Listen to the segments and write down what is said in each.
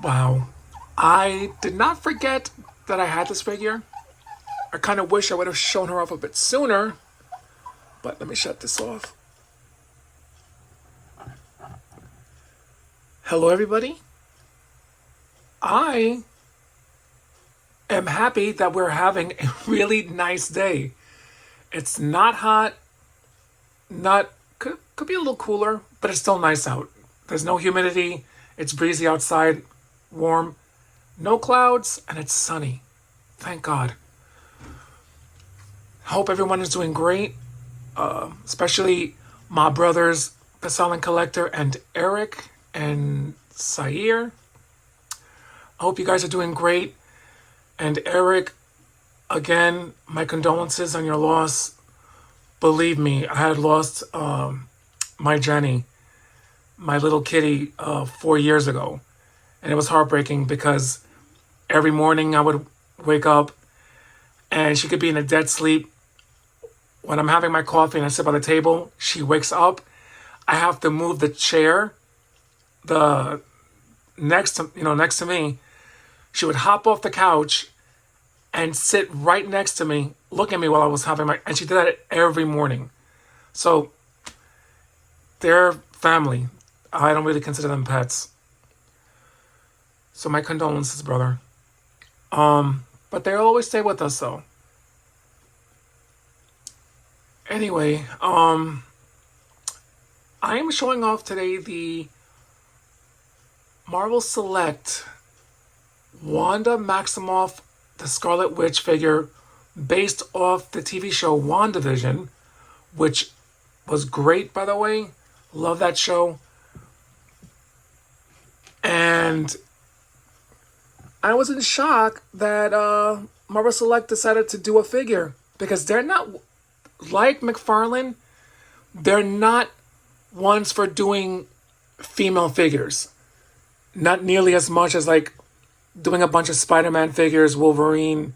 Wow. I did not forget that I had this figure. I kind of wish I would have shown her off a bit sooner, but let me shut this off. Hello, everybody. I am happy that we're having a really nice day. It's not hot, not could be a little cooler, but it's still nice out. There's no humidity. It's breezy outside, warm, no clouds, and it's sunny. Thank God. Hope everyone is doing great, especially my brothers, the Silent Collector, and Eric and Sair. I hope you guys are doing great. And Eric, again, my condolences on your loss. Believe me, I had lost my Jenny, my little kitty, 4 years ago. And it was heartbreaking because every morning I would wake up and she could be in a dead sleep. When I'm having my coffee and I sit by the table, she wakes up. I have to move the chair, the next to me. She would hop off the couch and sit right next to me, look at me while I was having and she did that every morning. So they're family. I don't really consider them pets. So my condolences, brother. But they'll always stay with us, though. Anyway, I am showing off today the Marvel Select Wanda Maximoff, the Scarlet Witch figure based off the TV show Wandavision, which was great, by the way. Love that show. And I was in shock that Marvel Select decided to do a figure because they're not like McFarlane. They're not ones for doing female figures. Not nearly as much as like doing a bunch of Spider-Man figures, Wolverine,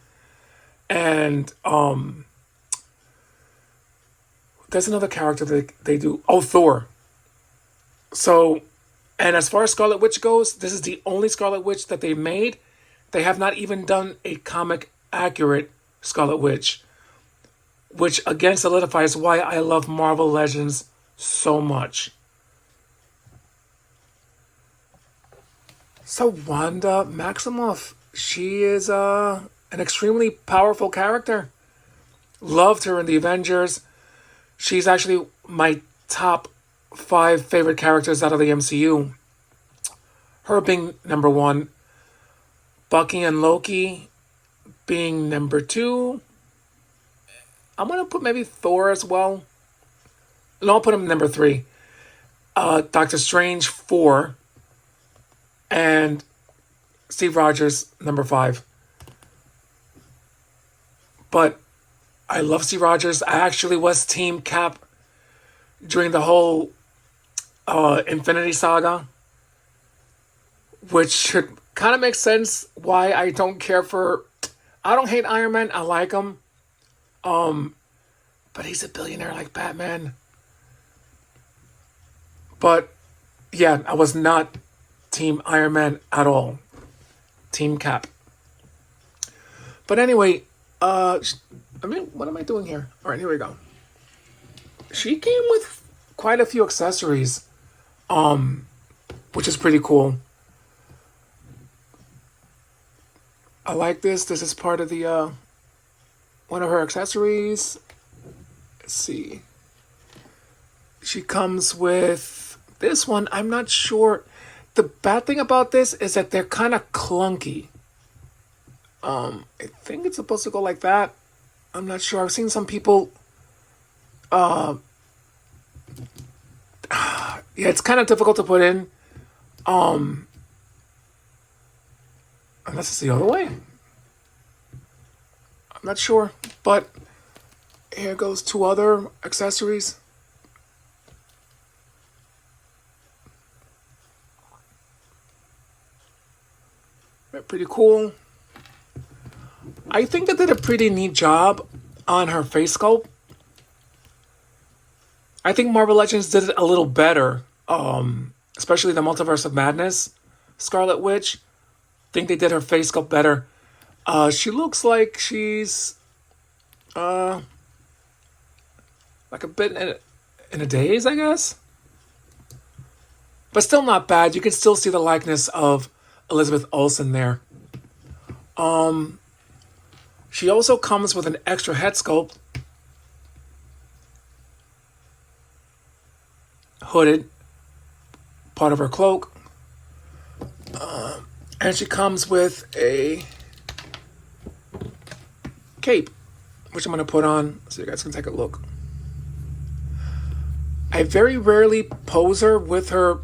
and there's another character that they do. Oh, Thor. So, and as far as Scarlet Witch goes, this is the only Scarlet Witch that they made. They have not even done a comic accurate Scarlet Witch, which again solidifies why I love Marvel Legends so much. So Wanda Maximoff, she is an extremely powerful character. Loved her in the Avengers. She's actually my top 5 favorite characters out of the MCU. Her being number 1, Bucky and Loki being number 2. I'm gonna put maybe Thor as well. No, I'll put him number 3. Doctor Strange 4. And Steve Rogers, number 5. But I love Steve Rogers. I actually was Team Cap during the whole Infinity Saga, which should kind of make sense why I don't care for. I don't hate Iron Man. I like him. But he's a billionaire like Batman. But yeah, I was not Team Iron Man at all. Team Cap. But anyway, what am I doing here? All right, here we go. She came with quite a few accessories, which is pretty cool. I like this. This is part of the one of her accessories. Let's see. She comes with this one. I'm not sure. The bad thing about this is that they're kind of clunky. I think it's supposed to go like that. I'm not sure. I've seen some people. Yeah, it's kind of difficult to put in. Unless it's the other way. I'm not sure. But here goes 2 other accessories. They're pretty cool. I think they did a pretty neat job on her face sculpt. I think Marvel Legends did it a little better, especially the Multiverse of Madness, Scarlet Witch. think they did her face sculpt better. She looks like she's like a bit in a daze, I guess. But still not bad. You can still see the likeness of Elizabeth Olsen there. She also comes with an extra head sculpt. Hooded. Part of her cloak. And she comes with a cape, which I'm going to put on so you guys can take a look. I very rarely pose her with her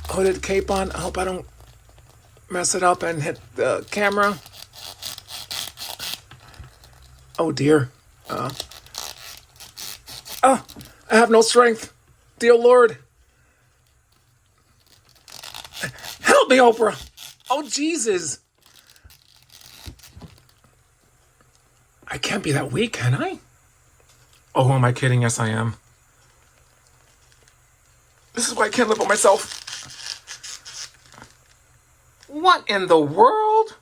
hooded cape on. I hope I don't mess it up and hit the camera. Oh dear. I have no strength. Dear Lord. Help me, Oprah. Oh, Jesus. I can't be that weak, can I? Oh, who am I kidding? Yes, I am. This is why I can't live with myself. What in the world?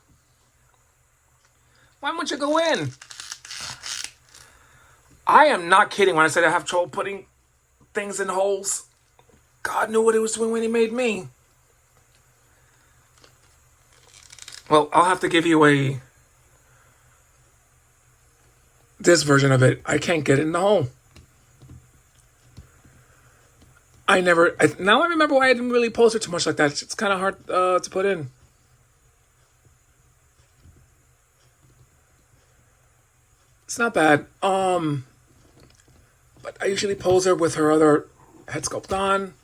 Why won't you go in? I am not kidding when I said I have trouble putting things in holes. God knew what he was doing when he made me. Well, I'll have to give you this version of it. I can't get it in the hole. Now I remember why I didn't really post it too much like that. It's kind of hard to put in. It's not bad. But I usually pose her with her other head sculpt on,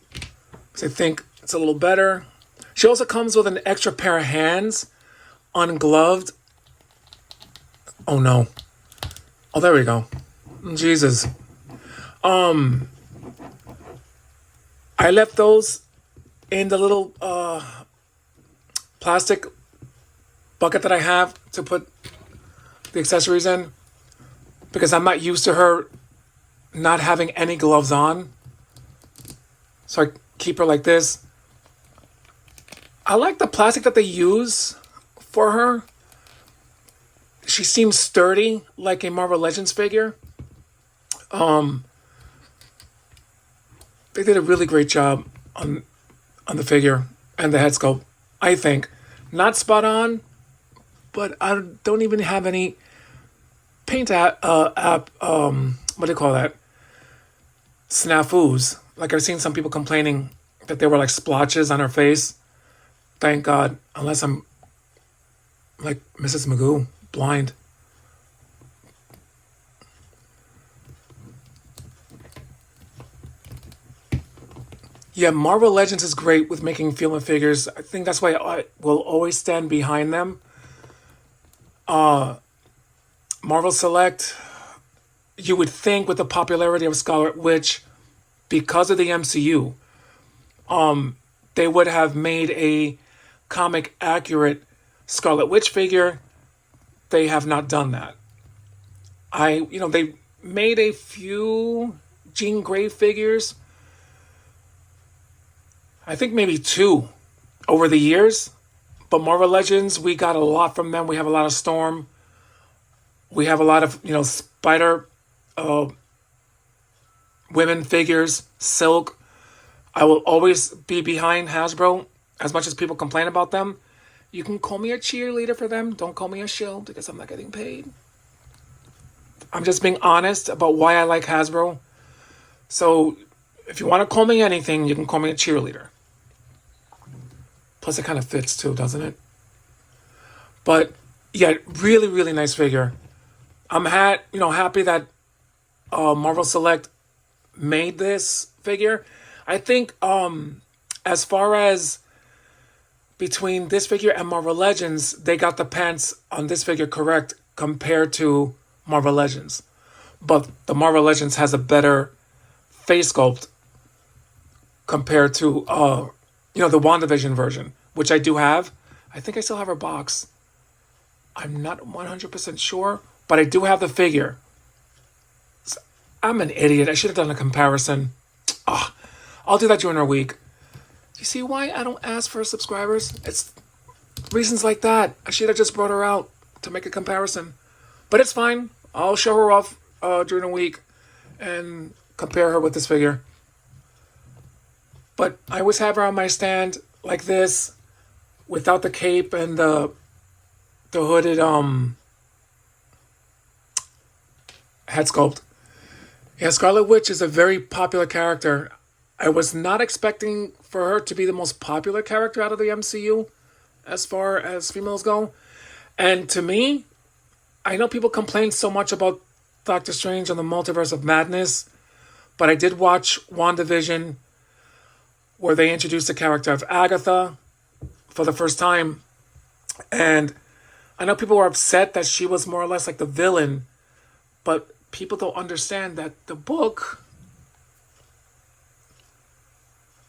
because I think it's a little better. She also comes with an extra pair of hands, ungloved. Oh no. Oh, there we go. Jesus. I left those in the little plastic bucket that I have to put the accessories in, because I'm not used to her not having any gloves on. So I keep her like this. I like the plastic that they use for her. She seems sturdy, like a Marvel Legends figure. They did a really great job on the figure and the head sculpt, I think. Not spot on, but I don't even have any paint what do you call that? Snafus. Like, I've seen some people complaining that there were like splotches on her face. Thank God, unless I'm like Mrs. Magoo, blind. Yeah, Marvel Legends is great with making film figures. I think that's why I will always stand behind them. Marvel Select, you would think with the popularity of Scarlet Witch, because of the MCU, they would have made a comic accurate Scarlet Witch figure. They have not done that. They made a few Jean Grey figures. I think maybe 2 over the years. But Marvel Legends, we got a lot from them. We have a lot of Storm. We have a lot of, Spider women figures, Silk. I will always be behind Hasbro, as much as people complain about them. You can call me a cheerleader for them. Don't call me a shill, because I'm not getting paid. I'm just being honest about why I like Hasbro. So if you want to call me anything, you can call me a cheerleader. Plus it kind of fits too, doesn't it? But yeah, really, really nice figure. I'm happy that Marvel Select made this figure. I think as far as between this figure and Marvel Legends, they got the pants on this figure correct compared to Marvel Legends. But the Marvel Legends has a better face sculpt compared to the WandaVision version, which I do have. I think I still have her box. I'm not 100% sure, but I do have the figure. I'm an idiot. I should have done a comparison. I'll do that during our week. You see why I don't ask for subscribers? It's reasons like that. I should have just brought her out to make a comparison. But it's fine. I'll show her off during the week and compare her with this figure. But I always have her on my stand like this, without the cape and the hooded head sculpt. Yeah, Scarlet Witch is a very popular character. I was not expecting for her to be the most popular character out of the MCU as far as females go. And to me, I know people complain so much about Doctor Strange and the Multiverse of Madness, but I did watch WandaVision, where they introduced the character of Agatha for the first time. And I know people were upset that she was more or less like the villain, but people don't understand that the book,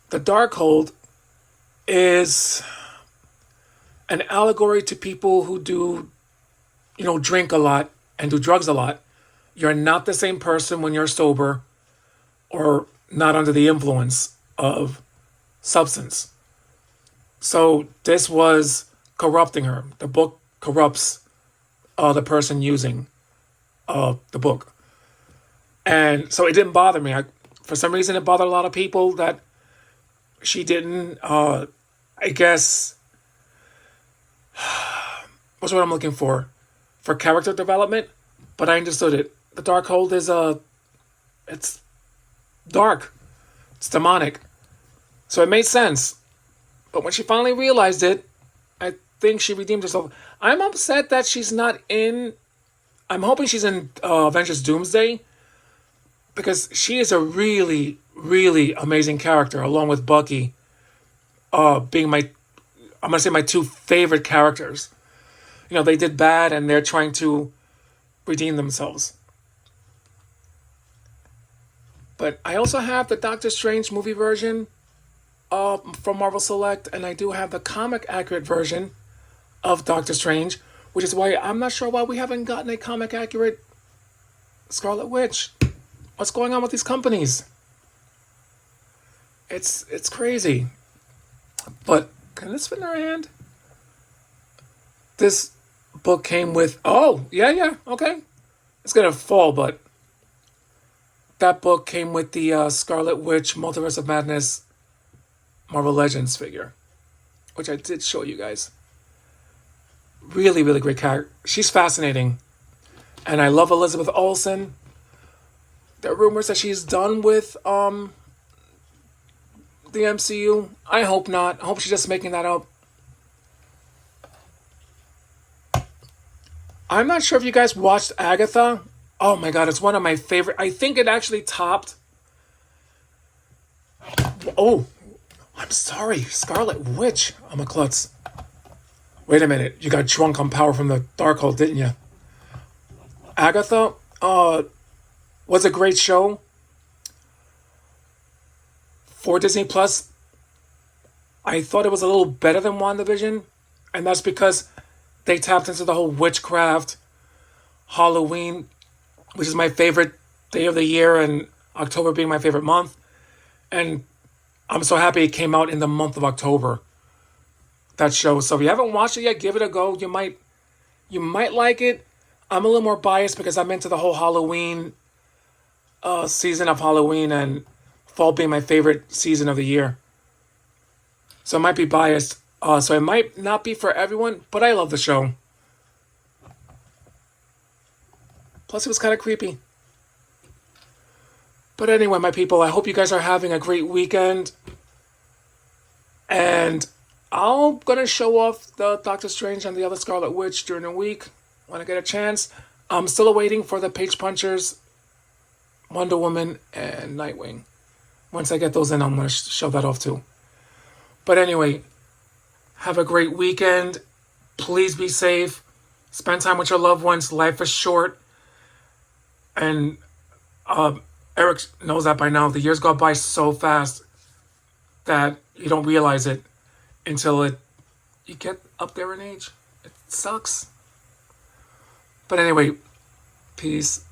The Darkhold, is an allegory to people who do, drink a lot and do drugs a lot. You're not the same person when you're sober or not under the influence of substance. So this was corrupting her. The book corrupts the person using the book. And so it didn't bother me. For some reason, it bothered a lot of people that she didn't, I guess, what's what I'm looking for character development, but I understood it. The Darkhold is it's dark. It's demonic. So it made sense. But when she finally realized it, I think she redeemed herself. I'm upset that she's not in... I'm hoping she's in Avengers Doomsday, because she is a really, really amazing character, along with Bucky being my two favorite characters. They did bad and they're trying to redeem themselves. But I also have the Doctor Strange movie version from Marvel Select, and I do have the comic accurate version of Doctor Strange, which is why I'm not sure why we haven't gotten a comic accurate Scarlet Witch. What's going on with these companies? It's crazy. But can this fit in our hand? This book came with... Oh, yeah, okay. It's going to fall, but... That book came with the Scarlet Witch Multiverse of Madness Marvel Legends figure, which I did show you guys. Really, really great character. She's fascinating. And I love Elizabeth Olsen. There are rumors that she's done with the MCU. I hope not. I hope she's just making that up. I'm not sure if you guys watched Agatha. Oh my god, it's one of my favorite. I think it actually topped... Oh, I'm sorry. Scarlet Witch. I'm a klutz. Wait a minute. You got drunk on power from the Darkhold, didn't you? Agatha was a great show for Disney Plus. I thought it was a little better than WandaVision, and that's because they tapped into the whole witchcraft, Halloween, which is my favorite day of the year, and October being my favorite month. And I'm so happy it came out in the month of October, that show. So if you haven't watched it yet, give it a go. You might like it. I'm a little more biased because I'm into the whole Halloween season of Halloween, and fall being my favorite season of the year. So I might be biased. So it might not be for everyone, but I love the show. Plus, it was kind of creepy. But anyway, my people, I hope you guys are having a great weekend. And I'm going to show off the Doctor Strange and the other Scarlet Witch during the week when I get a chance. I'm still waiting for the Page Punchers, Wonder Woman, and Nightwing. Once I get those in, I'm going to show that off too. But anyway, have a great weekend. Please be safe. Spend time with your loved ones. Life is short. And Eric knows that by now. The years go by so fast that you don't realize it until you get up there in age. It sucks. But anyway, peace.